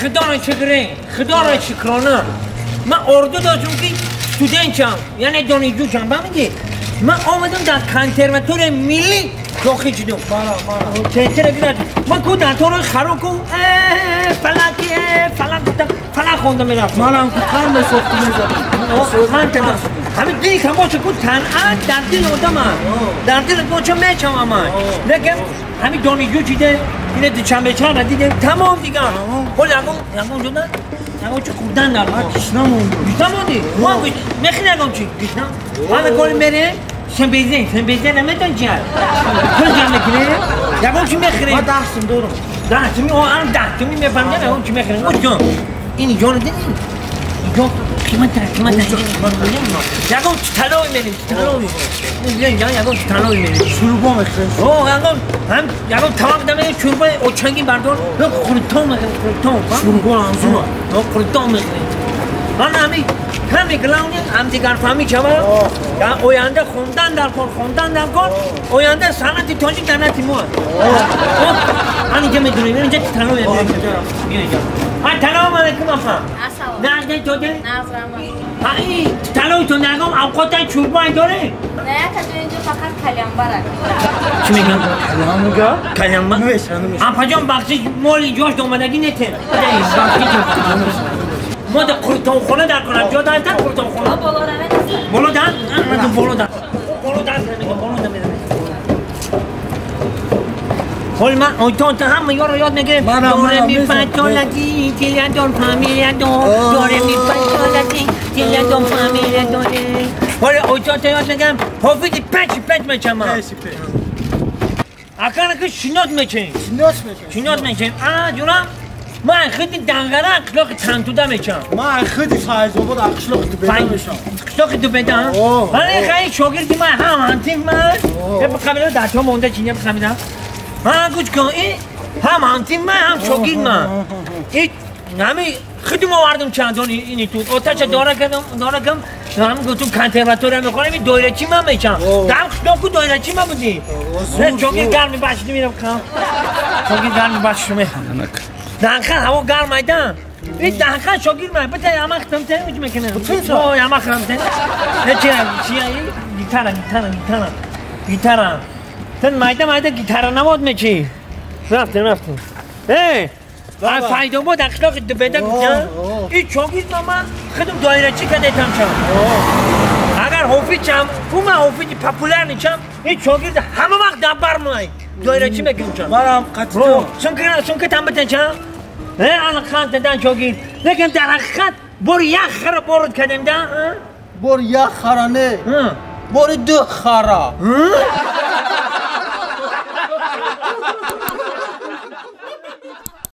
خدا را شکرین خدا را شکرانه من اردو داشتم که استودنتم یعنی دانشجوشم بمیگه من آمدم در کنسرواتوار ملی داخل شدم چطور گرد من کو در طور خراب کن فلک خوندم میرفتم منم که قرم سختی میزدم همین دیگه که باشه که تنعت در دل آدم هم در دل باشه میچم من لیکن همین دانشجو چیده اینه دوچنبه چند دیگه تمام دیگه خود یکم شدن یکم چه خوردن در من کشنم موندم ما میخی نگم چی کشنم همه کاری میره سنبیزه نمیتون جر کل جمع کنه یکم چی میخیره من 10 سم دارم 10 سمی آن 10 سمی میفهمدن یکم چی میخیره جان این جان دیدی اینجا قیمت یکم طلای میریم اینجا یکم طلای میریم شروبا میخیره یکم تمام دمه چوربا اوچنگی بردار خورتان میخیره شروبا همزومه خورتان میخیره من همین گلاونی هم دیگر فهمی چه آینده خوندن در کن آینده صنعت تاجیک در نتی مو من اینجا میدونیم اینجا تنها میدونیم اینجا سلام علیکم افا نه توده؟ نه این تلوی تو نگم اوقات چوربای داره؟ نه که تو اینجا فقط کلیانباره چی میگم؟ کلیانبار؟ نمیشه اپا جان بخشی مال جاش دومدگی نته ما در قرطان خونه در کنم جا دارید در قرطان خونه بالا در؟ بالا در حال من آیتان تا همه یارو یاد میگیرم داره میفتالتی تیلیدون فامیلیدون داره میفتالتی تیلیدون فامیلیدون حال آیتان تا یاد میگم حافظی پنج میچم اکنه که شنات میچم جونم من خیلی دنگره اخلاق تنتوده میچم من خیلی فایزآباد اخلاق دوبیده میشم اخلاق دوبیده ولی خیلی شاگردی من همانتیم من قبلا در تا مونده چینی بخمیدم گوش کن این همانتیم من هم شاگرد من این همین خیلی مواردم چندان اینی تو آتش داره کم هم گفتم کنسرواتوار میخورم این دایره چی من میچم در خشناکو دایره چی من بودی شاگرد گرمی باشیدی میرم کم شاگرد گرمی باشیدی میرم دنخه هوا گرم ایدن این دنخه شاگرد من بته همه ختمتر میکنه همه ختمتر چیه گیتارم تن مایده گیتار نماد میچی رفتن فایده بود اخلاق دوبیده بودن این شاگرد من خودم دایره چی کده تمشم اگر حافظم من حافظی پاپولر نیچم این شاگرد همه وقت دبر مای دایره چی میکنم منم قطعا چون که تم بتن چم الان خان دادن شاگرد لیکن در حقیقت بار یک خره بارد کردیم ده بار یک خره نه بار 2 خره